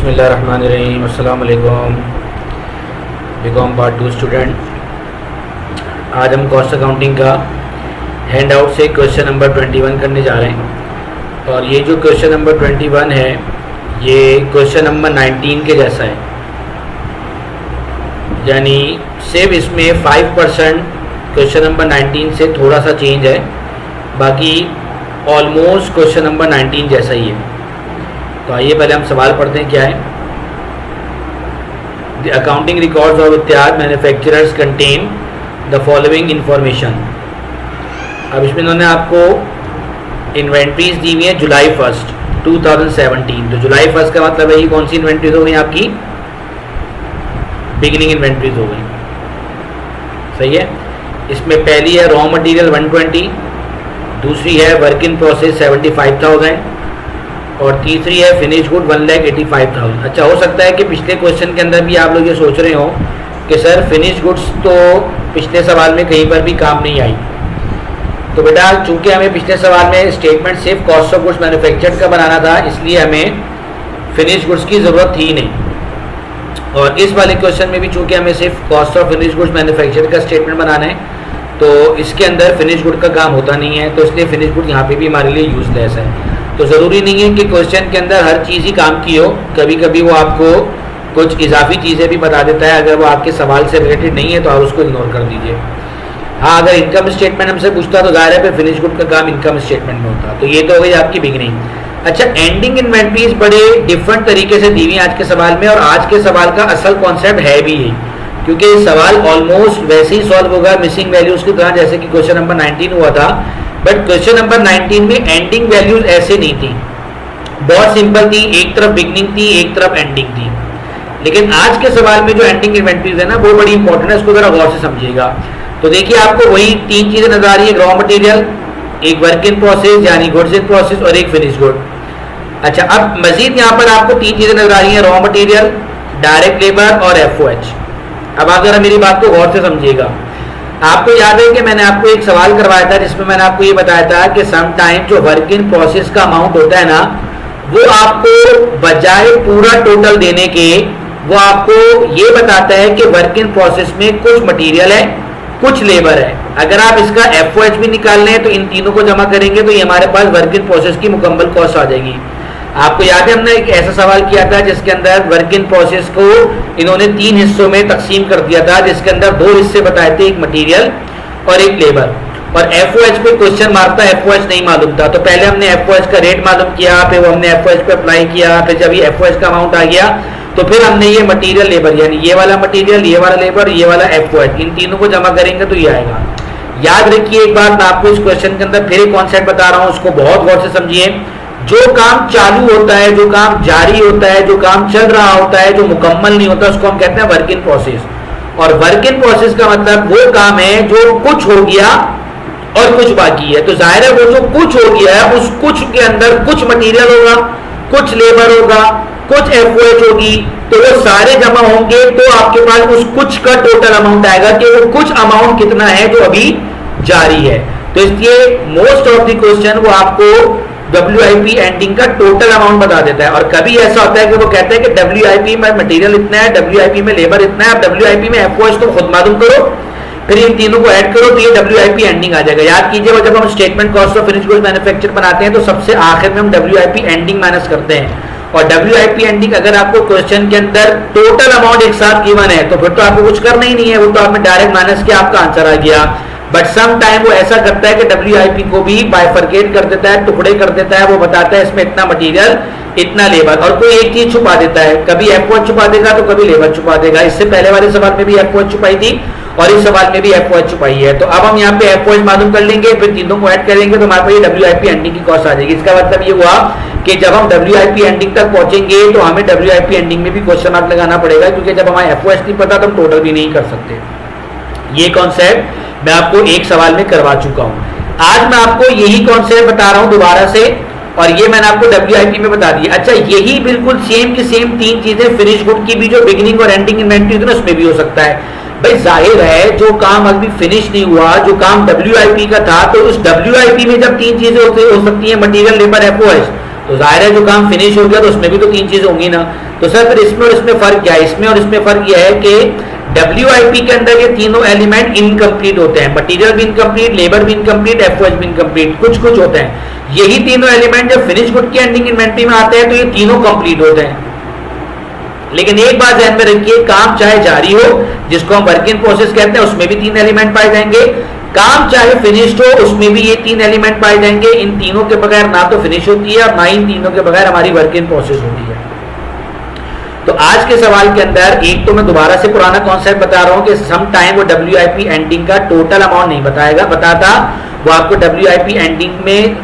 बिस्मिल्लाहिर्रहमानिर्रहीम। अस्सलाम वालेकुम बीकॉम पार्ट 2 स्टूडेंट। आज हम कॉस्ट अकाउंटिंग का हैंड आउट से क्वेश्चन नंबर 21 करने जा रहे हैं। और ये जो क्वेश्चन नंबर 21 है ये क्वेश्चन नंबर 19 के जैसा है, यानी सिर्फ इसमें 5% क्वेश्चन नंबर 19 से थोड़ा सा चेंज है, बाकी ऑलमोस्ट क्वेश्चन नंबर 19 जैसा ही है। तो आइए पहले हम सवाल पढ़ते हैं क्या है। द अकाउंटिंग रिकॉर्ड्स ऑफ इत्याद manufacturers contain the following information. अब इसमें इन्होंने आपको इन्वेंट्रीज दी हुई है जुलाई 1 2017। तो जुलाई 1 का मतलब है ये कौन सी इन्वेंट्रीज हो गई आपकी? बिगिनिंग इन्वेंट्रीज हो गई, सही है। इसमें पहली है रॉ मटेरियल 120, दूसरी है वर्क इन प्रोसेस 75,000 और तीसरी है फिनिश गुड 1,85,000। अच्छा, हो सकता है कि पिछले क्वेश्चन के अंदर भी आप लोग ये सोच रहे हो कि सर फिनिश गुड्स तो पिछले सवाल में कहीं पर भी काम नहीं आई। तो बेटा चूंकि हमें पिछले सवाल में स्टेटमेंट सिर्फ कॉस्ट ऑफ गुड्स मैन्युफैक्चर्ड का बनाना था, इसलिए हमें फिनिश गुड्स की ज़रूरत थी नहीं। और इस वाले क्वेश्चन में भी चूंकि हमें सिर्फ cost of finish goods manufactured का स्टेटमेंट बनाना है, तो इसके अंदर फिनिश गुड का काम होता नहीं है, तो इसलिए फिनिश गुड यहाँ पे भी हमारे लिए यूजलेस है। तो ज़रूरी नहीं है कि क्वेश्चन के अंदर हर चीज़ ही काम की हो, कभी कभी वो आपको कुछ इजाफी चीज़ें भी बता देता है। अगर वो आपके सवाल से रिलेटेड नहीं है तो आप उसको इग्नोर कर दीजिए। हाँ, अगर इनकम स्टेटमेंट हमसे पूछता तो जाहिर है पे फिनिश गुड का काम इनकम स्टेटमेंट में होता। तो ये तो हो गई आपकी बिगिनिंग। अच्छा, एंडिंग इन्वेंट्रीज बड़े डिफरेंट तरीके से दी हुई आज के सवाल में, और आज के सवाल का असल कॉन्सेप्ट है भी यही, क्योंकि सवाल ऑलमोस्ट वैसे ही सॉल्व होगा मिसिंग वैल्यूज की तरह जैसे कि क्वेश्चन नंबर 19 हुआ था। बट क्वेश्चन नंबर 19 में एंडिंग वैल्यूज ऐसे नहीं थी, बहुत सिंपल थी। एक तरफ बिगनिंग थी, एक तरफ एंडिंग थी। लेकिन आज के सवाल में जो एंडिंग इन्वेंट्रीज है ना, वो बड़ी इंपॉर्टेंट है, इसको जरा गौर से समझिएगा। तो देखिए आपको वही तीन चीजें नजर आ रही है, रॉ मटेरियल, एक वर्क इन प्रोसेस यानी गुड्स इन प्रोसेस और एक फिनिश गुड। अच्छा, अब मजीद यहाँ पर आपको तीन चीजें नजर आ रही है, रॉ मटेरियल, डायरेक्ट लेबर और FOH। अब आप जरा मेरी बात को गौर से समझिएगा। आपको याद है कि मैंने आपको एक सवाल करवाया था जिसमें मैंने आपको ये बताया था कि सम टाइम जो वर्क इन प्रोसेस का अमाउंट होता है ना, वो आपको बजाय पूरा टोटल देने के वो आपको ये बताता है कि वर्क इन प्रोसेस में कुछ मटेरियल है, कुछ लेबर है। अगर आप इसका FOH भी निकाल लें तो इन तीनों को जमा करेंगे तो ये हमारे पास वर्क इन प्रोसेस की मुकम्मल कॉस्ट आ जाएगी। आपको याद है हमने एक ऐसा सवाल किया था जिसके अंदर वर्क इन प्रोसेस को इन्होंने 3 हिस्सों में तकसीम कर दिया था, जिसके अंदर 2 हिस्से बताए थे, एक मटेरियल और एक लेबर। और FOH पे क्वेश्चन मारता FOH नहीं मालूम था, तो पहले हमने FOH का रेट मालूम किया, फिर वो हमने FOH पे अप्लाई किया, फिर जब ये FOH का अमाउंट आ गया तो फिर हमने ये मटीरियल लेबर यानी ये वाला मटीरियल, ये वाला लेबर, ये वाला FOH, इन तीनों को जमा करेंगे तो ये आएगा। याद रखिए एक बात, मैं आपको इस क्वेश्चन के अंदर फिर एक कॉन्सेप्ट बता रहा हूँ, उसको बहुत गौर से समझिए। जो काम चालू होता है, जो काम जारी होता है, जो काम चल रहा होता है, जो मुकम्मल नहीं होता, उसको हम कहते हैं वर्क इन प्रोसेस। और वर्क इन प्रोसेस का मतलब वो काम है जो कुछ हो गया और कुछ बाकी है। तो जाहिर है वो जो कुछ हो गया है उस कुछ के अंदर कुछ मटेरियल होगा, कुछ लेबर होगा, कुछ FOH होगी, तो वो सारे जमा होंगे तो आपके पास उस कुछ का टोटल अमाउंट आएगा कि वो कुछ अमाउंट कितना है जो अभी जारी है। तो इसलिए मोस्ट ऑफ द क्वेश्चन वो आपको WIP एंडिंग का टोटल अमाउंट बता देता है। और कभी ऐसा होता है कि वो कहता है कि WIP में मटेरियल इतना है, WIP में लेबर इतना है, अब WIP में FOH तो खुद मालूम करो, फिर इन तीनों को ऐड करो तो ये WIP एंडिंग आ जाएगा। याद कीजिए जब हम statement cost of finish goods manufacture बनाते हैं तो सबसे आखिर में हम WIP एंडिंग माइनस करते हैं। और WIP एंडिंग अगर आपको क्वेश्चन के अंदर टोटल अमाउंट एक साथ गिवन है तो फिर तो आपको कुछ करना ही नहीं है, वो तो आपने डायरेक्ट माइनस किया, आपका आंसर आ गया। बट सम टाइम वो ऐसा करता है कि WIP को भी बाइफरकेट कर देता है, टुकड़े कर देता है। वो बताता है इसमें इतना मटेरियल, इतना लेबर, और कोई एक चीज छुपा देता है, कभी FOH छुपा देगा तो कभी लेबर छुपा देगा। इससे पहले वाले सवाल में भी FOH छुपाई थी और इस सवाल में भी FOH छुपाई है। तो अब हम यहाँ पे FOH मालूम कर लेंगे, फिर तीनों को ऐड करेंगे तो हमारे पास WIP एंडिंग की कॉस्ट आ जाएगी। इसका मतलब ये हुआ कि जब हम WIP एंडिंग तक पहुंचेंगे तो हमें WIP एंडिंग में भी क्वेश्चन मार्क लगाना पड़ेगा, क्योंकि जब हमारा FOH नहीं पता तो हम टोटल भी नहीं कर सकते। ये कॉन्सेप्ट मैं आपको एक सवाल में करवा चुका हूं। आज मैं आपको यही कॉन्सेप्ट बता रहा हूं दोबारा से, और ये मैंने आपको WIP में बता दिया। अच्छा, यही बिल्कुल सेम की सेम तीन चीजें फिनिश गुड की भी जो बिगिनिंग और एंडिंग इन्वेंट्री थी ना उसमें भी हो सकता है। भाई जाहिर है जो काम अभी फिनिश नहीं हुआ, जो काम WIP का था, तो उस WIP में जब तीन चीजें हो सकती है मटेरियल, लेबर, FOH, तो जाहिर है जो काम फिनिश हो गया तो उसमें भी तो 3 चीजें होंगी ना। तो सर फिर इसमें और इसमें फर्क क्या है? इसमें और इसमें फर्क यह है कि WIP के अंदर ये तीनों एलिमेंट इनकम्प्लीट होते हैं, मटेरियल भी इनकम्प्लीट, लेबर भी इनकम्प्लीट, FOH भी इनकम्प्लीट, कुछ कुछ होते हैं। यही तीनों एलिमेंट जब फिनिश गुड की एंडिंग इन्वेंट्री में आते हैं तो ये तीनों कंप्लीट होते हैं। लेकिन एक बात ध्यान में रखिए, काम चाहे जारी हो जिसको हम वर्क इन प्रोसेस कहते हैं उसमें भी 3 एलिमेंट पाए जाएंगे, काम चाहे फिनिश्ड हो उसमें भी ये 3 एलिमेंट पाए जाएंगे। इन तीनों के बगैर ना तो फिनिश होती है और ना इन तीनों के बगैर हमारी वर्क इन प्रोसेस होती है। तो आज के सवाल के अंदर एक तो मैं दोबारा से पुराना कॉन्सेप्ट बता रहा हूं कि सम टाइम वो WIP एंडिंग का टोटल अमाउंट नहीं बताता, वो आपको WIP एंडिंग में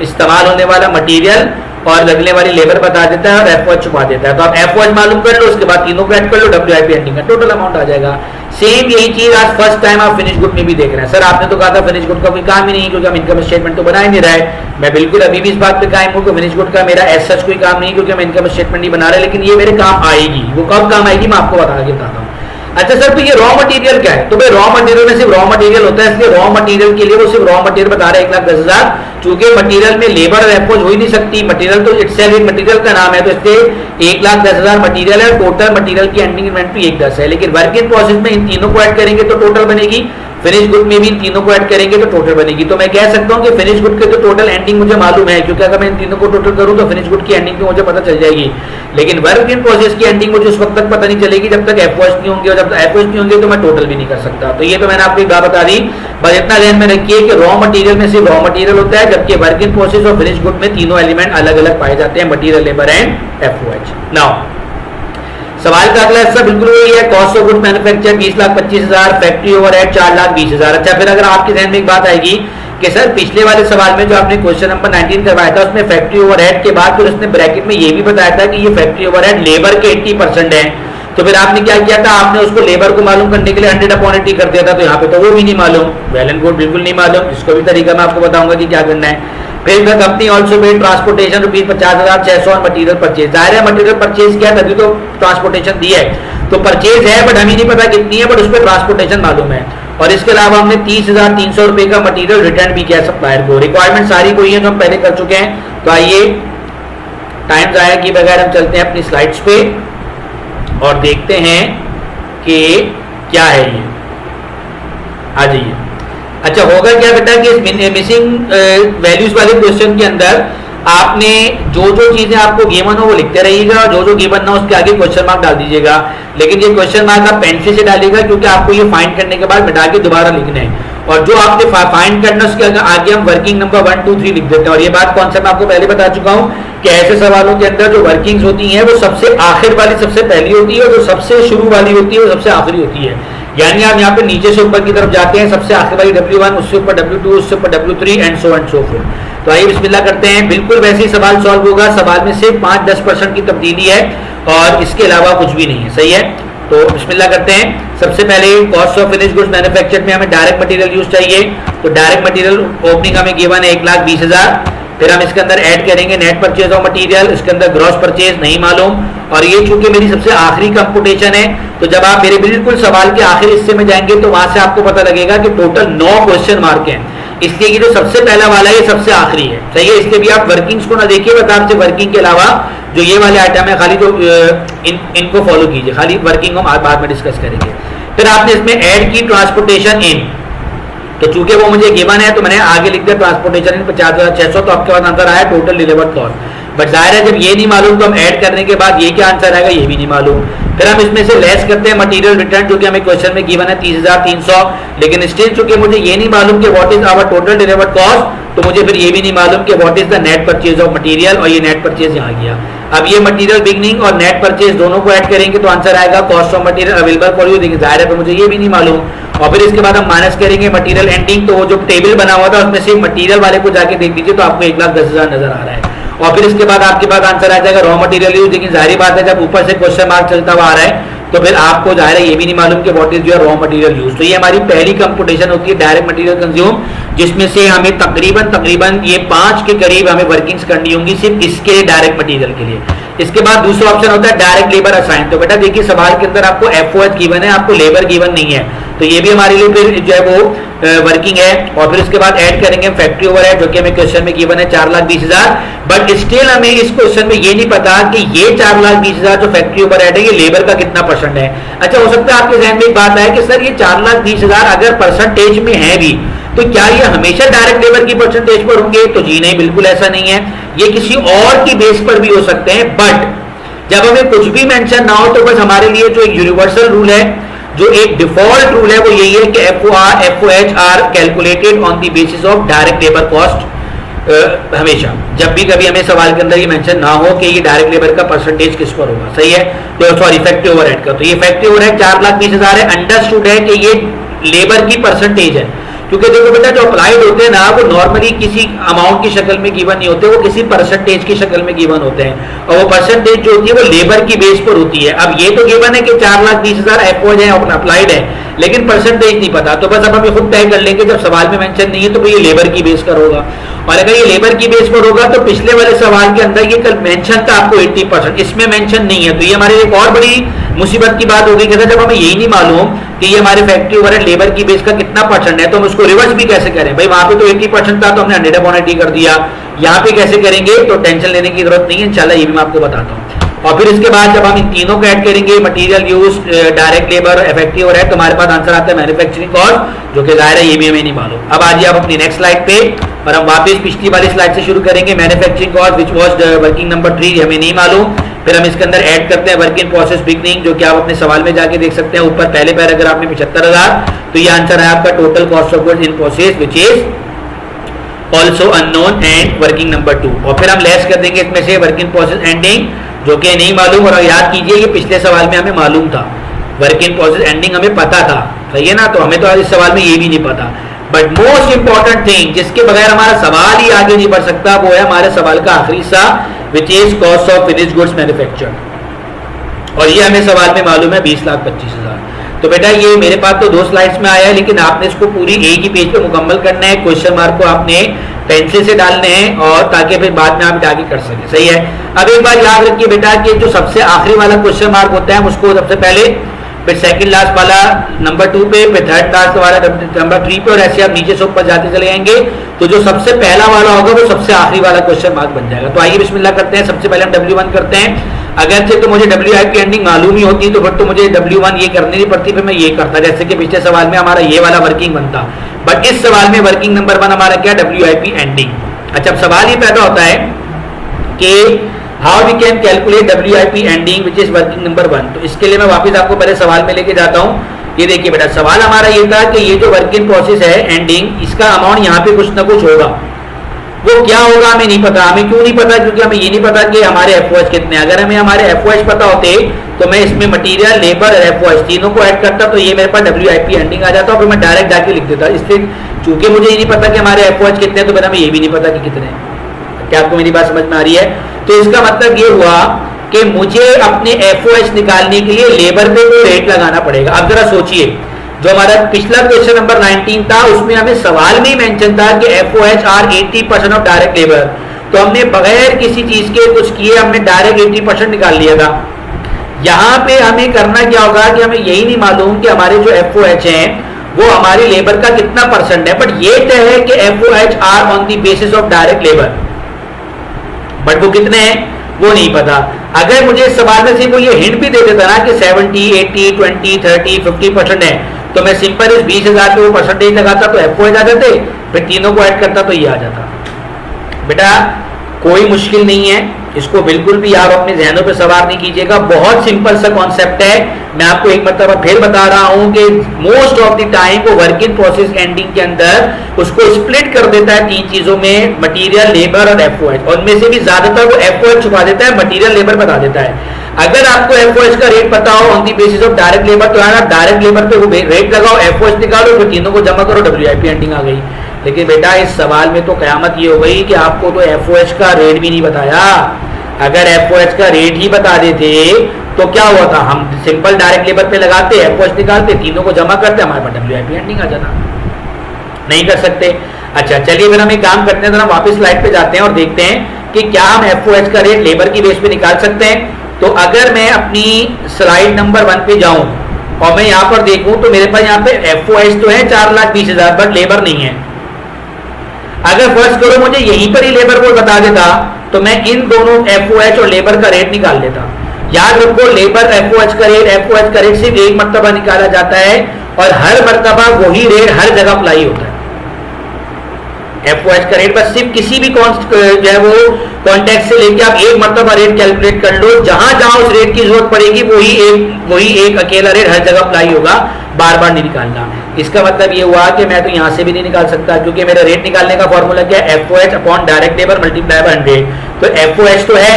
इस्तेमाल होने वाला मटेरियल और लगने वाली लेबर बता देता है और FOH छुपा देता है। तो आप FOH मालूम कर लो, उसके बाद तीनों को ऐड कर लो, WIP एंडिंग का टोटल अमाउंट आ जाएगा। सेम यही चीज आज फर्स्ट टाइम आप फिनिश गुड में भी देख रहे हैं। सर आपने तो कहा था फिनिश गुड का कोई काम ही नहीं क्योंकि हम इनकम स्टेटमेंट तो बना ही नहीं रहा है। मैं बिल्कुल अभी भी इस बात पे कायम हूं कि फिनिश गुड का मेरा एज सच कोई काम नहीं क्योंकि हम इनकम स्टेटमेंट नहीं बना रहे, लेकिन ये मेरे काम आएगी। वो कब काम आएगी मैं आपको बताता हूँ। अच्छा सर, तो ये रॉ मटेरियल क्या है? तो भाई रॉ मटेरियल में सिर्फ रॉ मटेरियल होता है, इसलिए रॉ मटेरियल के लिए वो सिर्फ रॉ मटेरियल बता रहे हैं 1,10,000। चूंकि मटेरियल में लेबर और एफओज हो ही नहीं सकती, मटेरियल तो इटसेल्फ एक मटेरियल का नाम है, तो इसलिए 1,10,000 मटेरियल है। टोटल मटेरियल की एंडिंग इन्वेंट्री 1,10 है। लेकिन वर्क इन प्रोसेस में इन तीनों को ऐड करेंगे तो टोटल बनेगी, फिनिश गुड में भी इन तीनों को ऐड करेंगे तो टोटल बनेगी। तो मैं कह सकता हूं कि फिनिश गुड के तो टोटल एंडिंग मुझे मालूम है, क्योंकि अगर मैं इन तीनों को टोटल करूं तो फिनिश गुड की एंडिंग तो मुझे पता चल जाएगी। लेकिन वर्क इन प्रोसेस की एंडिंग मुझे उस वक्त तक पता नहीं चलेगी जब तक एफओएस नहीं होंगे, और जब तक एफओएस नहीं होंगे तो मैं टोटल भी नहीं कर सकता। तो ये तो मैंने आपको एक बात बता दी। बस इतना ध्यान में रखिए कि रॉ मटेरियल में सिर्फ रॉ मटेरियल होता है, जबकि वर्क इन प्रोसेस और फिनिश गुड में तीनों एलिमेंट अलग अलग पाए जाते हैं, material, labour and FOH. Now सवाल का अगला हिस्सा बिल्कुल वही है, cost of good manufacture 20,25,000, factory overhead 4,20,000। अच्छा, फिर अगर आपके ध्यान में एक बात आएगी कि सर पिछले वाले सवाल में जो आपने क्वेश्चन नंबर 19 करवाया था उसमें फैक्ट्री ओवरहेड के बाद फिर उसने ब्रैकेट में ये भी बताया था कि ये फैक्ट्री ओवरहेड लेबर के 80% है। तो फिर आपने क्या किया था, आपने उसको लेबर को मालूम करने के लिए 100/80 कर दिया था। तो यहाँ पे तो वो भी नहीं मालूम, वेल एंड गुड, बिल्कुल नहीं मालूम। इसको भी तरीका मैं आपको बताऊंगा कि क्या करना है। फिर the company also paid transportation ₹50,600 on material purchase. जाहिर है मटेरियल परचेज किया तभी तो ट्रांसपोर्टेशन दी है, तो परचेज है बट हमें नहीं पता कितनी है, बट उस पर ट्रांसपोर्टेशन मालूम है। और इसके अलावा हमने 30,300 रुपए का मटेरियल रिटर्न भी किया सप्लायर को। रिक्वायरमेंट सारी कोई है जो हम पहले कर चुके हैं। तो आइए टाइम जाया कि बगैर हम चलते हैं अपनी स्लाइड्स पे और देखते हैं कि क्या है ये। आ जाइए। अच्छा, होगा क्या बेटा कि इस मिसिंग वैल्यूज वाले क्वेश्चन के अंदर आपने जो जो चीजें आपको गिवन हो वो लिखते रहिएगा, और जो जो गिवन ना हो उसके आगे क्वेश्चन मार्क डाल दीजिएगा। लेकिन ये क्वेश्चन मार्क आप पेंसिल से डालिएगा, क्योंकि आपको ये फाइंड करने के बाद मिटा के दोबारा लिखना है। और जो आपने फाइंड करना उसके आगे हम वर्किंग नंबर 1, 2, 3 लिख देते हैं। और ये बात कॉन्सेप्ट आपको पहले बता चुका हूं कि ऐसे सवालों के अंदर जो वर्किंग्स होती हैं वो सबसे आखिर वाली सबसे पहली होती है, और जो सबसे शुरू वाली होती है वो सबसे आखिरी होती है। यानी आप यहाँ पे नीचे से ऊपर की तरफ जाते हैं, सबसे आखिर वाली W1, उससे ऊपर W2, उससे ऊपर W3 एंड सो फोर्थ। तो आइए बिस्मिल्लाह करते हैं। बिल्कुल वैसे ही सवाल सॉल्व होगा। सवाल में सिर्फ 5-10% की तब्दीली है और इसके अलावा कुछ भी नहीं है। सही है, तो बिस्मिल्लाह करते हैं। सबसे पहले cost of finish goods manufactured में हमें डायरेक्ट मटेरियल यूज चाहिए। तो डायरेक्ट मटेरियल ओपनिंग हमें गिवन है 1,20,000। फिर हम इसके अंदर ऐड करेंगे नेट परचेज ऑफ मटेरियल, इसके अंदर ग्रॉस परचेज नहीं मालूम, और ये चूंकि मेरी सबसे आखिरी कंप्यूटेशन है तो जब आप मेरे बिल्कुल सवाल के आखिरी हिस्से में जाएंगे तो वहां से आपको पता लगेगा कि टोटल 9 क्वेश्चन मार्क हैं, इसलिए कि जो सबसे पहला वाला है ये सबसे आखिरी है। सही है, इसलिए भी आप वर्किंग्स को ना देखिए, बस आपसे वर्किंग के अलावा जो ये वाले आइटम है खाली जो इनको फॉलो कीजिए, खाली वर्किंग हम बाद में डिस्कस करेंगे। फिर आपने इसमें ऐड की ट्रांसपोर्टेशन इन, तो चूंकि वो मुझे गिवन है तो मैंने आगे लिख दिया ट्रांसपोर्टेशन इन 50,600। तो आपके पास आंसर आया टोटल डिलीवर्ड कॉस्ट। बट जाहिर है जब ये नहीं मालूम तो हम ऐड करने के बाद ये क्या आंसर आएगा ये भी नहीं मालूम। फिर हम इसमें से लेस करते हैं मटेरियल रिटर्न, जो कि हमें क्वेश्चन में गिवन है 30,300। लेकिन स्टिल चूंकि मुझे ये नहीं मालूम कि what is our total delivered cost, तो मुझे फिर ये भी नहीं मालूम कि what is the net purchase of material, और ये नेट परचेज यहाँ गया। अब ये मटेरियल बिगनिंग और नेट परचेज दोनों को ऐड करेंगे तो आंसर आएगा cost of material available for you. देखिए जाहिर है तो मुझे ये भी नहीं मालूम। और फिर इसके बाद हम माइनस करेंगे मटेरियल एंडिंग, तो वो जो टेबल बना हुआ था उसमें से मटेरियल वाले को जाके देख लीजिए तो आपको 1,10,000 नजर आ रहा है। और फिर इसके बाद आपके पास आंसर आ जाएगा रॉ मटेरियल यूज। लेकिन जाहिर बात है जब ऊपर से क्वेश्चन मार्क चलता हुआ आ रहा है तो फिर आपको जाहिर है ये भी नहीं मालूम कि what is your raw material use. तो ये हमारी पहली कंप्यूटेशन होती है डायरेक्ट मटेरियल कंज्यूम, जिसमें से हमें तकरीबन ये 5 के करीब हमें वर्किंग्स करनी होंगी सिर्फ इसके डायरेक्ट मटेरियल के लिए। इसके बाद दूसरा ऑप्शन होता है डायरेक्ट लेबर असाइन। तो बेटा देखिए सवाल के अंदर आपको एफओएच गिवन है, आपको लेबर गिवन नहीं है, तो ये भी हमारे लिए फिर जो है वो वर्किंग है। और फिर इसके बाद ऐड करेंगे फैक्ट्री ओवरहेड जो कि हमें क्वेश्चन में गिवन है 4,20,000, बट स्टिल हमें इस क्वेश्चन में ये नहीं पता कि ये 4,20,000 जो फैक्ट्री ओवरहेड है ये लेबर का कितना परसेंट है। अच्छा, हो सकता है आपके जहन में एक बात आए कि सर ये 4,20,000 अगर परसेंटेज में है भी तो क्या ये हमेशा डायरेक्ट लेबर की परसेंटेज पर होंगे? तो जी नहीं, बिल्कुल ऐसा नहीं है, ये किसी और की बेस पर भी हो सकते हैं। बट जब हमें कुछ भी मेंशन ना हो तो बस हमारे लिए जो एक यूनिवर्सल रूल है, जो एक डिफॉल्ट रूल है, वो यही है कि FOH are calculated on the basis of direct labour cost. हमेशा जब भी कभी हमें सवाल के अंदर ये मेंशन ना हो कि ये डायरेक्ट लेबर का परसेंटेज किस पर होगा, सही है, तो सॉरी फैक्ट्री ओवरहेड का, तो ये फैक्ट्री ओवरहेड 4,20,000 है, अंडरस्टूड है कि ये लेबर की परसेंटेज है। क्योंकि देखो बेटा जो अप्लाइड होते हैं ना वो नॉर्मली किसी अमाउंट की शक्ल में गिवन नहीं होते, वो किसी परसेंटेज की शक्ल में गिवन होते हैं, और वो परसेंटेज जो होती है वो लेबर की बेस पर होती है। अब ये तो गिवन है कि 4,20,000 एफओएच है, अप्लाइड है, लेकिन परसेंटेज नहीं पता, तो बस अब हम खुद तय कर लेंगे जब सवाल में मेंशन नहीं है तो ये लेबर की बेस पर होगा। और अगर ये लेबर की बेस पर होगा तो पिछले वाले सवाल के अंदर ये कल मेंशन था आपको 80%, इसमें मेंशन नहीं है, तो ये हमारे एक और बड़ी मुसीबत की बात होगी कि जब हमें यही नहीं मालूम कि ये हमारे फैक्ट्री ओवरहेड लेबर की बेस का कितना परसेंट है, तो हम उसको रिवर्स भी कैसे करें? भाई वहां पे तो 80% था तो हमने 100/80 कर दिया, यहाँ पे कैसे करेंगे? तो टेंशन लेने की जरूरत नहीं है, इंशाल्लाह ये भी मैं आपको बताता हूँ। और फिर इसके बाद जब हम इन तीनों को ऐड करेंगे, material use, direct labour, effective overhead, तो हमारे पास आंसर आता है मैन्युफैक्चरिंग कॉस्ट, जो कि जाहिर है ये भी हमें नहीं मालूम। अब आइए आप अपनी नेक्स्ट स्लाइड पे, और हम वापस पिछली वाली स्लाइड से शुरू करेंगे। Manufacturing cost which was working number 3 हमें नहीं मालूम, फिर हम इसके अंदर ऐड करते हैं वर्क इन प्रोसेस बिगनिंग, जो कि आप अपने सवाल में जाके देख सकते हैं, ऊपर पहले पैराग्राफ में 75,000, तो ये आंसर है आपका total cost of goods in process which is also unknown and working number 2। और फिर हम लेस कर देंगे इसमें से वर्क इन प्रोसेस एंडिंग, जो कि नहीं मालूम, और याद कीजिए ये पिछले सवाल में हमें मालूम था, वर्क इन प्रोसेस एंडिंग हमें पता था, सही है ना, तो हमें तो इस सवाल में ये भी नहीं पता। बट मोस्ट इंपॉर्टेंट थिंग जिसके बगैर हमारा सवाल ही आगे नहीं बढ़ सकता, वो है हमारे सवाल का आखिरी हिस्सा which is cost of finished goods manufactured, और ये हमें सवाल में मालूम है 20,25,000। तो बेटा ये मेरे पास तो 2 स्लाइड्स में आया है, लेकिन आपने इसको पूरी एक ही पेज पे मुकम्मल करना है, क्वेश्चन मार्क को आपने पेंसिल से डालने हैं, और ताकि फिर बाद में आप आगे कर सके, सही है। अब एक बार याद रखिए बेटा कि जो सबसे आखिरी वाला क्वेश्चन मार्क होता है उसको सबसे पहले, फिर सेकंड लास्ट वाला नंबर 2 पे, फिर थर्ड लास्ट वाला नंबर 3 पे, और ऐसे आप नीचे से ऊपर जाते चले जाएंगे, तो जो सबसे पहला वाला होगा वो सबसे आखिरी वाला क्वेश्चन मार्क बन जाएगा। तो आइए बिस्मिल्लाह करते हैं। सबसे पहले हम W1 करते हैं। अगरचे तो मुझे WIP एंडिंग मालूम ही होती तो फिर तो मुझे W1 ये करनी नहीं पड़ती, फिर मैं ये करता, जैसे कि पिछले सवाल में हमारा ये वाला वर्किंग बनता, बट इस सवाल में वर्किंग नंबर 1 हमारा क्या, WIP एंडिंग। अच्छा, अब सवाल ये पैदा होता है कि how we can calculate WIP ending which is working number 1। तो इसके लिए मैं वापस आपको पहले सवाल में लेके जाता हूँ। ये देखिए बेटा, सवाल हमारा ये था कि ये जो वर्क इन प्रोसेस है एंडिंग, इसका अमाउंट यहाँ पे कुछ ना कुछ होगा, वो क्या होगा हमें नहीं पता। हमें क्यों नहीं पता? क्योंकि हमें ये नहीं पता कि हमारे एफओएच कितने। अगर हमें हमारे एफओएच पता होते तो मैं इसमें मटेरियल, लेबर और एफओएच तीनों को ऐड करता, तो ये मेरे पास WIP एंडिंग आ जाता, और फिर मैं डायरेक्ट जाके लिख देता। इसलिए चूंकि मुझे ये नहीं पता कि हमारे एफओएच कितने हैं, तो फिर हमें ये भी नहीं पता कि कितने हैं। क्या आपको मेरी बात समझ में आ रही है? तो इसका मतलब ये हुआ कि मुझे अपने एफओएच निकालने के लिए लेबर पे कोई रेट लगाना पड़ेगा। अब जरा सोचिए, जो हमारा पिछला क्वेश्चन नंबर 19 था उसमें हमें सवाल में ही मेंशन था कि FOH R 80% of direct labour, तो हमने बगैर किसी चीज के कुछ किए हमने डायरेक्ट 80% निकाल लिया था। यहाँ पे हमें करना क्या होगा कि हमें यही नहीं मालूम कि हमारे जो एफओएच हैं वो हमारी लेबर का कितना परसेंट है, बट ये तय है कि FOH R on the basis of direct labour, but वो कितने हैं वो नहीं पता। अगर मुझे इस सवाल में से वो ये हिंट भी दे देता ना कि 70, 80, 20, 30, 50% है, तो मैं सिंपल इस 20,000 पे वो परसेंटेज लगाता तो एफओएच आ जाते, फिर तीनों को ऐड करता तो ये आ जाता। बेटा कोई मुश्किल नहीं है, इसको बिल्कुल भी आप अपने जहनों पे सवार नहीं कीजिएगा, बहुत सिंपल सा कॉन्सेप्ट है। मैं आपको एक मरतबा फिर बता रहा हूं कि मोस्ट ऑफ द टाइम वो वर्क इन प्रोसेस एंडिंग के अंदर उसको स्प्लिट कर देता है 3 चीजों में, मटेरियल, लेबर और एफओएच, और उनमें से भी ज्यादातर वो एफओएच छुपा देता है, मटेरियल, लेबर बता देता है। अगर आपको एफओएच का रेट पता हो on the basis of direct labour, तो आप डायरेक्ट लेबर पे वो रेट लगाओ, एफओएच निकालो, फिर तीनों को जमा करो, WIP एंडिंग आ गई। लेकिन बेटा इस सवाल में तो कयामत ये हो गई कि आपको तो एफओएच का रेट भी नहीं बताया। अगर एफओएच का रेट ही बता देते तो क्या हुआ था, हम सिंपल डायरेक्ट लेबर पे लगाते, एफओएच निकालते, तीनों को जमा करते, हमारे पास WIP एंडिंग आ जाता। नहीं कर सकते। अच्छा चलिए फिर हम एक काम करते हैं, जरा वापस स्लाइड पे जाते हैं और देखते हैं कि क्या हम FOH का रेट लेबर की बेस पे निकाल सकते हैं। तो अगर मैं अपनी स्लाइड नंबर 1 पे जाऊं और मैं यहां पर देखूं तो मेरे पास यहां पे FOH तो है 4,20,000 बट लेबर नहीं है। अगर फर्स्ट करो मुझे यहीं पर ही लेबर को बता देता तो मैं इन दोनों FOH और लेबर का रेट निकाल लेता। याद रखो लेबर FOH का रेट सिर्फ एक मर्तबा निकाला जाता है और हर मर्तबा वही रेट हर जगह अप्लाई होता है। FOH का रेट बस सिर्फ किसी भी जो है वो कॉन्टेक्ट से लेके आप एक मर्तबा रेट कैलकुलेट कर लो, जहां जहां उस रेट की जरूरत पड़ेगी वही एक अकेला रेट हर जगह अप्लाई होगा, बार बार नहीं निकालना। इसका मतलब ये हुआ कि मैं तो यहां से भी नहीं निकाल सकता क्योंकि मेरा रेट निकालने का फॉर्मूला क्या है, FOH upon direct labour multiply by 100। तो FOH तो है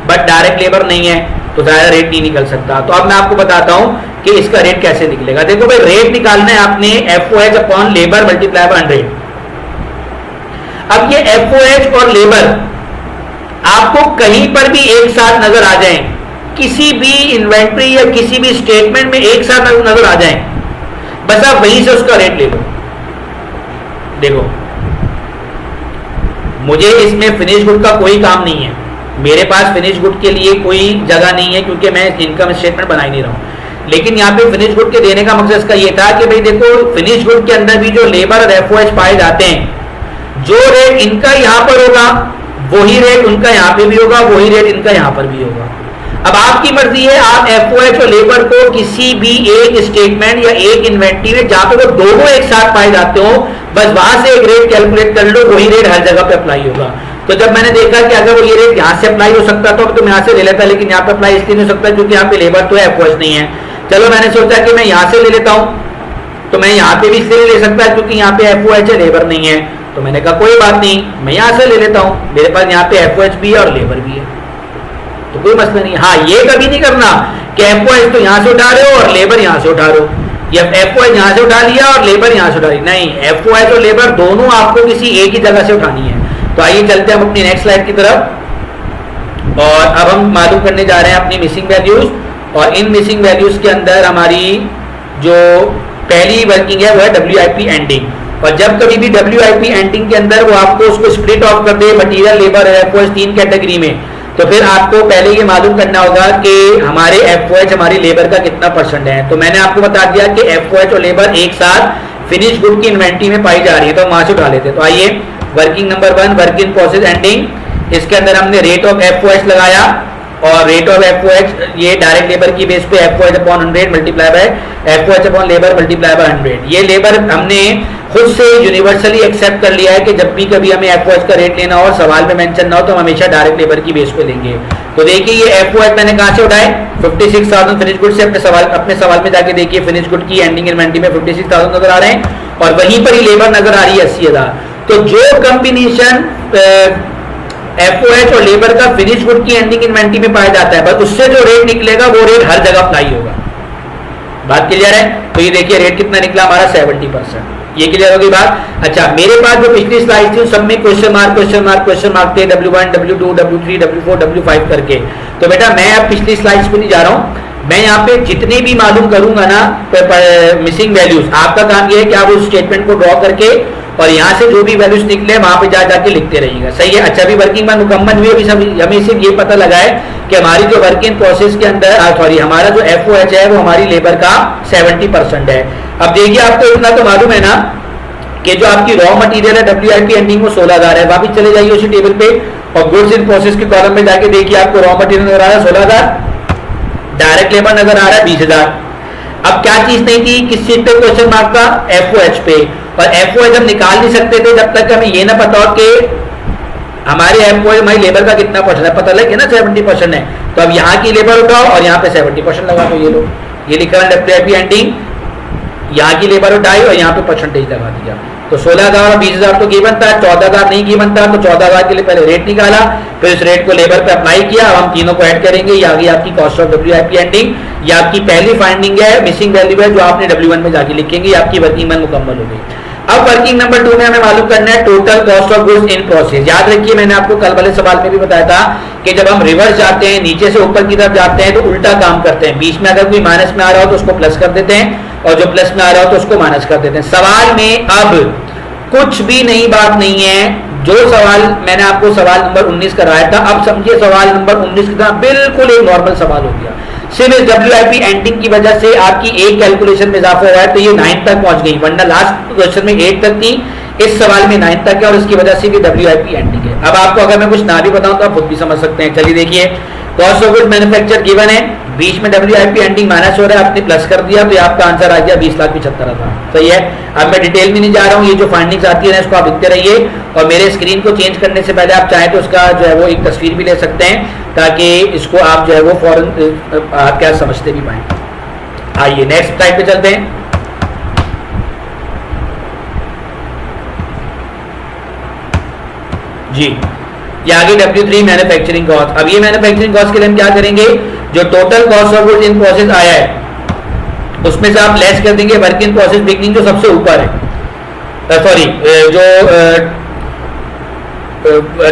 बट डायरेक्ट लेबर नहीं है तो ज्यादा रेट नहीं निकल सकता। तो अब मैं आपको बताता हूं कि इसका रेट कैसे निकलेगा। देखो भाई रेट निकालना है आपने FOH upon labour multiply by 100। अब ये FOH और लेबर आपको कहीं पर भी एक साथ नजर आ जाएं, किसी भी इन्वेंट्री या किसी भी स्टेटमेंट में एक साथ नजर आ जाएं, बस आप वहीं से उसका रेट ले लो। देखो मुझे इसमें फिनिश गुड का कोई काम नहीं है, मेरे पास फिनिश गुड के लिए कोई जगह नहीं है क्योंकि मैं इनकम स्टेटमेंट बना ही नहीं रहा हूं। लेकिन यहाँ पे फिनिश गुड के देने का मकसद इसका ये था कि भाई देखो फिनिश गुड के अंदर भी जो लेबर और FOH पाए जाते हैं, जो रेट इनका यहां पर होगा वही रेट उनका यहां पे भी होगा, वही रेट इनका यहां पर भी होगा। अब आपकी मर्जी है, आप FOH और लेबर को किसी भी एक स्टेटमेंट या एक इन्वेंट्री में जहां पे वो दोनों एक साथ पाए जाते हो बस वहां से एक रेट कैलकुलेट कर लो, वही रेट हर जगह पे अप्लाई होगा। तो जब मैंने देखा कि अगर वो ये रेट यहां से अप्लाई हो सकता तो मैं यहां से ले लेता, लेकिन यहाँ पे अप्लाई इसलिए नहीं हो सकता क्योंकि यहाँ पे लेबर तो है FOH नहीं है। चलो मैंने सोचा कि मैं यहां से ले लेता हूं, तो मैं यहाँ पे भी इसलिए ले सकता क्योंकि यहाँ पे FOH है लेबर नहीं है। तो मैंने कहा कोई बात नहीं, मैं यहां से ले लेता हूं, मेरे पास यहाँ पे FOH भी है और लेबर भी है, तो कोई मसला नहीं। हाँ ये कभी नहीं करना कि FOH तो यहां से उठा रहे हो और लेबर यहां से उठा रहे हो, या FOH यहां से उठा लिया और लेबर यहां से उठा ली, नहीं, FOH और लेबर दोनों आपको किसी एक ही जगह से उठानी है। तो आइए चलते हैं हम अपनी नेक्स्ट स्लाइड की तरफ और अब हम मालूम करने जा रहे हैं अपनी मिसिंग वैल्यूज। और इन मिसिंग वैल्यूज के अंदर हमारी जो पहली वर्किंग है वो है WIP एंडिंग। और जब कभी भी WIP एंडिंग के अंदर वो आपको उसको स्प्लिट ऑफ कर दे मटीरियल लेबर और FOH 3 कैटेगरी में, तो फिर आपको पहले ये मालूम करना होगा कि हमारे FOH हमारी लेबर का कितना % है। तो मैंने आपको बता दिया कि FOH और लेबर एक साथ फिनिश गुड की इन्वेंट्री में पाई जा रही है, तो वहां से उठा लेते हैं। तो आइए working number 1 work in process ending, इसके अंदर हमने रेट ऑफ FOH लगाया और रेट ऑफ FOH ये डायरेक्ट लेबर की बेस पे FOH upon 100 multiply by FOH upon labour multiply by 100। ये लेबर हमने खुद से यूनिवर्सली एक्सेप्ट कर लिया है कि जब भी कभी हमें FOH का रेट लेना हो और सवाल में मेंशन ना हो तो हम हमेशा डायरेक्ट लेबर की बेस पे लेंगे। तो देखिए ये FOH मैंने कहां से उठाए, 56,000 फिनिश गुड से। अपने सवाल में जाके देखिए फिनिश गुड की एंडिंग इन्वेंट्री में 56,000 नजर आ रहे हैं और वहीं पर ही लेबर नजर आ रही है 80,000। तो जो कॉम्बिनेशन FOH और लेबर का फिनिश गुड की एंडिंग इन्वेंट्री में पाया जाता है बस उससे जो रेट निकलेगा वो रेट हर जगह अप्लाई होगा। बात क्लियर है? तो ये देखिए रेट कितना निकला हमारा 70%। ये क्लियर होगी बात? अच्छा मेरे पास जो पिछली स्लाइड थी सब में क्वेश्चन मार्क थे W1 W2 W3 W4 W5 करके। तो बेटा मैं अब पिछली स्लाइड्स पे नहीं जा रहा हूं, मैं यहाँ पे जितने भी मालूम करूंगा ना मिसिंग वैल्यूज, आपका काम ये है कि आप उस स्टेटमेंट को ड्रॉ करके और यहाँ से जो भी वैल्यूज निकले वहां पे जा जाके लिखते रहिएगा। सही है? अच्छा अभी वर्किंग वन मुकम्मल हुई, अभी हमें सिर्फ ये पता लगा है कि हमारी जो वर्किंग प्रोसेस के अंदर हमारा जो FOH है वो हमारी लेबर का 70% है। अब देखिए आपको इतना तो मालूम है ना कि जो आपकी रॉ मटेरियल है WIP एंडिंग वो 16,000 है। वापिस चले जाइए उसी टेबल पे और गुड्स इन प्रोसेस के कॉलम में जाके देखिए आपको रॉ मटेरियल नजर आ रहा है 16,000, डायरेक्ट लेबर नजर आ रहा है 20,000। अब क्या चीज नहीं थी, किस चीज पे क्वेश्चन मार्क था? FOH पे। और FOH हम निकाल नहीं सकते थे जब तक हमें ये ना पता हो कि हमारे FOH हमारी लेबर का कितना % है। पता लगे ना 70% है, तो अब यहाँ की लेबर उठाओ और यहाँ पे 70% लगा दो। ये लो ये लिखा है WIP एंडिंग, यहाँ की लेबर उठाई और यहाँ पे % लगा दिया। तो 16,000 और 20,000 तो गिवन था, 14,000 नहीं गिवन था, तो 14,000 के लिए पहले रेट निकाला, फिर इस रेट को लेबर पे अप्लाई किया। अब हम तीनों को ऐड करेंगे, ये आ गई आपकी कॉस्ट ऑफ WIP एंडिंग। ये आपकी पहली फाइंडिंग है, मिसिंग वैल्यू है जो आपने W1 में जाके लिखेंगे, आपकी वर्किंग वन मुकम्मल हो गई। अब वर्किंग नंबर 2 में हमें मालूम करना है total cost of goods in process. याद रखिए मैंने आपको कल वाले सवाल में भी बताया था कि जब हम रिवर्स जाते हैं, नीचे से ऊपर की तरफ जाते हैं तो उल्टा काम करते हैं। बीच में अगर कोई माइनस में आ रहा हो तो उसको प्लस कर देते हैं और जो प्लस में आ रहा हो तो उसको माइनस कर देते हैं। सवाल में अब कुछ भी नई बात नहीं है, जो सवाल मैंने आपको सवाल नंबर 19 कराया था, अब समझिए सवाल नंबर 19 की तरह बिल्कुल एक नॉर्मल सवाल हो गया। सिर्फ इस WIP एंडिंग की वजह से आपकी एक कैलकुलेशन में इजाफा हुआ है, तो ये 9 तक पहुंच गई, वरना लास्ट क्वेश्चन में 8 तक थी, इस सवाल में 9 तक है, और इसकी वजह से भी WIP एंडिंग है। अब आपको अगर मैं कुछ ना भी बताऊं तो आप खुद भी समझ सकते हैं। चलिए देखिए, cost of goods manufacture given है, बीच में WIP एंडिंग माइनस हो रहा है, आपने प्लस कर दिया, तो आपका आंसर आ गया 20,75,000। सही है। अब मैं डिटेल में नहीं जा रहा हूँ, ये जो फाइंडिंग्स आती है ना इसको आप लिखते रहिए, और मेरे स्क्रीन को चेंज करने से पहले आप चाहें तो उसका जो है वो एक तस्वीर भी ले सकते हैं, ताकि इसको आप जो है वो फौरन आप क्या समझते भी पाएं। आइए नेक्स्ट स्लाइड पे चलते हैं। जी, ये आगे W3 मैन्युफैक्चरिंग कॉस्ट। अब ये मैन्युफैक्चरिंग कॉस्ट के लिए हम क्या करेंगे, जो total cost of goods in process आया है उसमें से आप लेस कर देंगे वर्क इन प्रोसेस बिगनिंग जो सबसे ऊपर है, सॉरी जो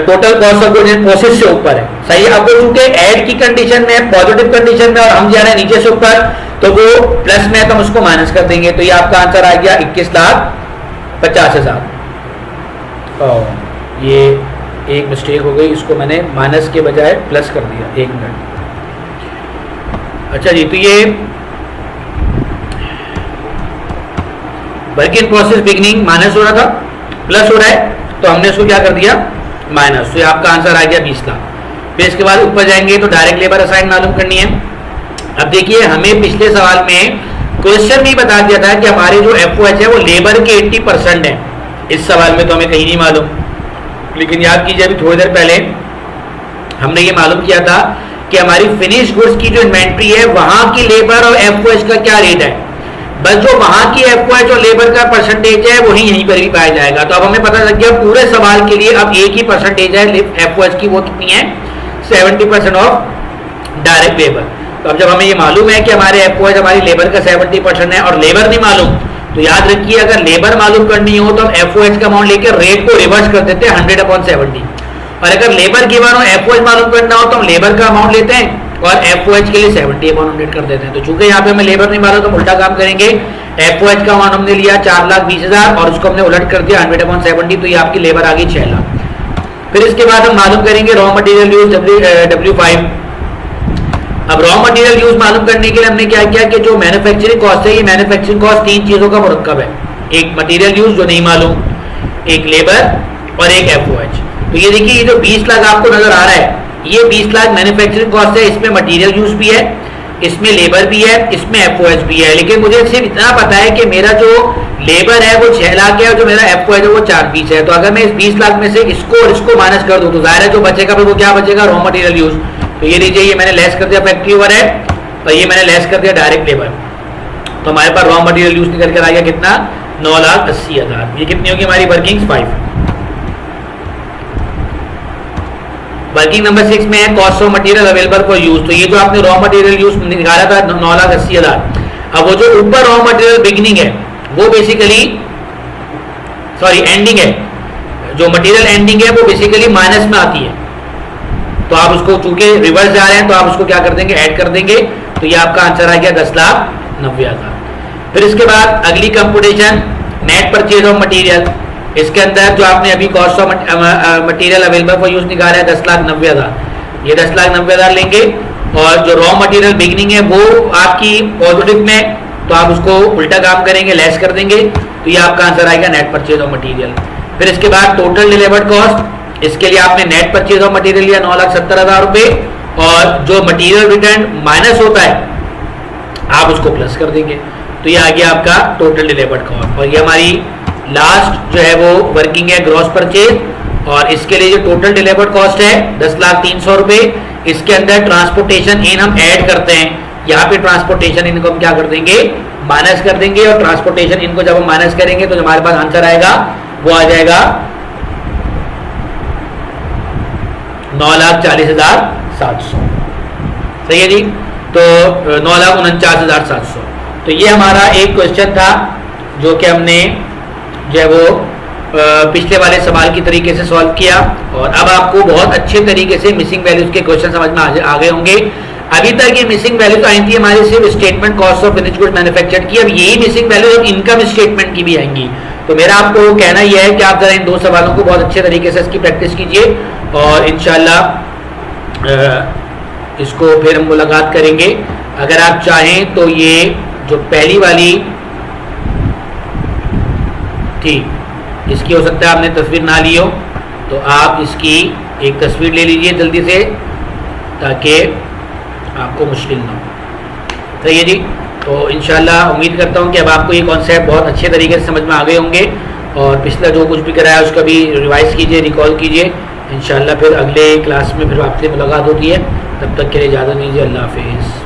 total cost of goods in process से ऊपर है। सही है। अब वो चूंकि ऐड की कंडीशन में, पॉजिटिव कंडीशन में, और हम जा रहे हैं नीचे से ऊपर, तो वो प्लस में है तो हम उसको माइनस कर देंगे, तो ये आपका आंसर आ गया 21,50,000। ये एक मिस्टेक हो गई, इसको मैंने माइनस के बजाय प्लस कर दिया, 1 मिनट। अच्छा जी, तो ये work in process beginning minus हो रहा था, प्लस हो रहा है, तो हमने इसको क्या कर दिया, माइनस, तो ये आपका आंसर आ गया 20 लाख। फिर इसके बाद ऊपर जाएंगे तो डायरेक्ट लेबर असाइन मालूम करनी है। अब देखिए, हमें पिछले सवाल में क्वेश्चन भी बता दिया था कि हमारे जो FOH है वो लेबर के 80% है। इस सवाल में तो हमें कहीं नहीं मालूम, लेकिन याद कीजिए अभी थोड़ी देर पहले हमने ये मालूम किया था कि हमारी फिनिश गुड्स की जो इन्वेंट्री है वहां की लेबर और FOH का क्या रेट है। बस जो वहां की FOH और लेबर का परसेंटेज है वही यहीं पर भी पाया जाएगा। तो अब हमें पता लग गया पूरे सवाल के लिए अब एक ही परसेंटेज है FOH की, वो कितनी है, 70% ऑफ डायरेक्ट लेबर। तो अब जब हमें ये मालूम है कि हमारे FOH हमारी लेबर का 70% है और लेबर नहीं मालूम, तो याद रखिए अगर लेबर मालूम करनी हो तो हम FOH का अमाउंट लेकर रेट को रिवर्स कर देते हैं 100/70, और अगर लेबर गिवन हो FOH मालूम करना हो तो हम लेबर का अमाउंट लेते हैं और FOH के लिए 70/100 कर देते हैं। तो चूंकि यहाँ पे हमें लेबर नहीं मालूम तो हम उल्टा काम करेंगे, FOH का अमाउंट हमने लिया 4,20,000 और उसको हमने उलट कर दिया 100/70, तो ये आपकी लेबर आ गई 6 लाख। फिर इसके बाद हम मालूम करेंगे रॉ मटेरियल यूज W5। अब रॉ मटेरियल यूज मालूम करने के लिए हमने क्या किया कि जो मैन्युफैक्चरिंग कॉस्ट है, ये मैन्युफैक्चरिंग कॉस्ट 3 चीजों का मुरक्कब है, एक मटेरियल यूज जो नहीं मालूम, एक लेबर और एक FOH। तो ये देखिए, ये जो 20 लाख आपको नजर आ रहा है, ये 20 लाख मैन्युफैक्चरिंग कॉस्ट है, इसमें मटेरियल यूज भी है, इसमें लेबर भी है, इसमें FOH भी है। लेकिन मुझे सिर्फ इतना पता है कि मेरा जो लेबर है वो 6 लाख है और जो मेरा FOH है वो 4,20 है। तो अगर मैं इस 20 लाख में से इसको और इसको माइनस कर दूं तो जाहिर है जो बचेगा फिर वो क्या बचेगा, रॉ मटेरियल यूज। तो ये लीजिए, ये मैंने लेस कर दिया फैक्ट्री ओवरहेड और ये मैंने लेस कर दिया डायरेक्ट लेबर, तो हमारे पास रॉ मटेरियल यूज निकल कर आ गया कितना, 9,80,000। ये कितनी होगी हमारी वर्किंग 5। वर्किंग नंबर 6 में है cost of material available for use. तो ये जो आपने रॉ मटेरियल यूज निकाला था 9,80,000, अब वो जो ऊपर रॉ मटेरियल बिगनिंग है वो बेसिकली, सॉरी एंडिंग है, जो मटेरियल एंडिंग है वो बेसिकली माइनस में आती है। तो आप उसको चूंकि रिवर्स जा रहे हैं तो आप उसको क्या कर देंगे, ऐड कर देंगे, तो ये आपका आंसर आ गया 10,90,000। फिर इसके बाद अगली computation net purchase of material, इसके अंदर जो आपने अभी cost of material available for use निकाला है 10,90,000, ये 10,90,000 लेंगे और जो रॉ मटेरियल बिगनिंग है वो आपकी पॉजिटिव में, तो आप उसको उल्टा काम करेंगे, लेस कर देंगे, तो ये आपका आंसर आएगा नेट परचेज ऑफ मटेरियल। फिर इसके बाद टोटल डिलीवर्ड कॉस्ट, इसके लिए आपने नेट परचेज ऑफ मटेरियल लिया 9,70,000 रुपए और जो मटेरियल रिटर्न माइनस होता है आप उसको प्लस कर देंगे, तो ये आ गया आपका टोटल डिलीवर्ड कॉस्ट। और ये हमारी लास्ट जो है वो वर्किंग है ग्रॉस परचेज, और इसके लिए जो टोटल डिलीवर्ड कॉस्ट है 10,03,000 रुपए, इसके अंदर ट्रांसपोर्टेशन इन हम ऐड करते हैं, यहाँ पे ट्रांसपोर्टेशन इनको हम क्या कर देंगे, माइनस कर देंगे, और ट्रांसपोर्टेशन इनको जब हम माइनस करेंगे तो हमारे पास आंसर आएगा वो आ जाएगा 9,40,700। सही है जी, तो 9,49,700। तो ये हमारा एक क्वेश्चन था जो कि हमने जो है वो पिछले वाले सवाल की तरीके से सॉल्व किया, और अब आपको बहुत अच्छे तरीके से मिसिंग वैल्यूज के क्वेश्चन समझ में आ गए होंगे। अभी तक ये मिसिंग वैल्यूज आई थी हमारी सिर्फ statement cost of finished goods manufactured की, अब यही मिसिंग वैल्यूज अब इनकम स्टेटमेंट की भी आएंगी। तो मेरा आपको कहना यह है कि आप ज़रा इन 2 सवालों को बहुत अच्छे तरीके से इसकी प्रैक्टिस कीजिए और इंशाल्लाह इसको फिर हम मुलाकात करेंगे। अगर आप चाहें तो ये जो पहली वाली थी, इसकी हो सकता है आपने तस्वीर ना ली हो, तो आप इसकी एक तस्वीर ले लीजिए जल्दी से, ताकि आपको मुश्किल ना हो। सही है जी। तो इंशाल्लाह उम्मीद करता हूँ कि अब आपको ये कॉन्सेप्ट बहुत अच्छे तरीके से समझ में आ गए होंगे और पिछला जो कुछ भी कराया उसका भी रिवाइज कीजिए, रिकॉल कीजिए। इंशाल्लाह फिर अगले क्लास में फिर आपसे मुलाकात होती है। तब तक के लिए इजाज़त दीजिए। अल्लाह हाफिज़।